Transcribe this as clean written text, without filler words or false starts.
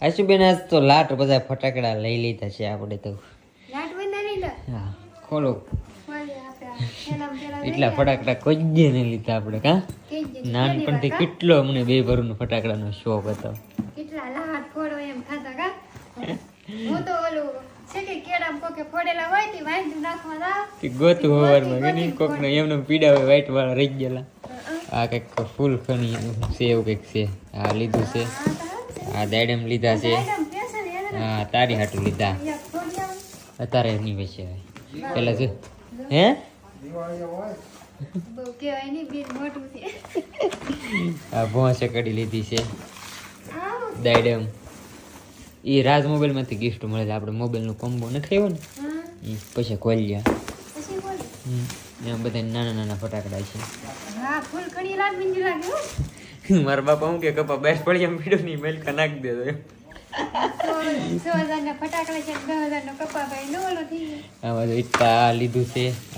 આશુબેન આજ તો લાટ બધા ફટાકડા લઈ લીધા છે આપણે તો. લાટ બનાવી લે. હા ખોલો. બોલે આપણે પેલા એટલા ફટાકડા કોઈ જ નહીં લીધા આપણે કા નાનપણથી કેટલો અમને બે ભરનો ફટાકડાનો શોખ હતો. કેટલા લાટ ફોડો એમ ખાતા કા હું તો ઓલું છે કે કેળામ કોકે ફોડેલા હોય તે વાંચી નાખવા દા કે ગોતું હવારમાં કે નહીં કોકને એમને પીડા હોય વાઈટ વાળા રહી ગયેલા. આ કંઈક ફૂલ ખણી છે એવું કંઈક છે. આ લીધું છે. આ દાડમ લીધા છે. હા તારી હાટું લીધા. અત્યારે નહીં વેચે પેલા જો હે બહુ કહેવાય નહીં બિલ મોટું છે. આ ભોંસે કડી લીધી છે દાડમ. એ રાજ મોબાઈલ માંથી ગિફ્ટ મળે છે. આપણે મોબાઈલ નું કોમ્બો નથી આવ્યો ને પછી ખોલ્યા પછી બોલ એમ બધા નાના નાના ફટાકડા છે. હા ફૂલ કણી લાગ મિંજી લાગે હો. મારા બાપા હું કે કપા બેસ પડી એમ પીડો નહીં મેલકા નાખ દેતો એમ. 100,000 ના ફટાકડા છે 10,000 નો કપા ભાઈ નો ઓલો થઈ ગયો. આમાં તો ઇટકા લીધું છે.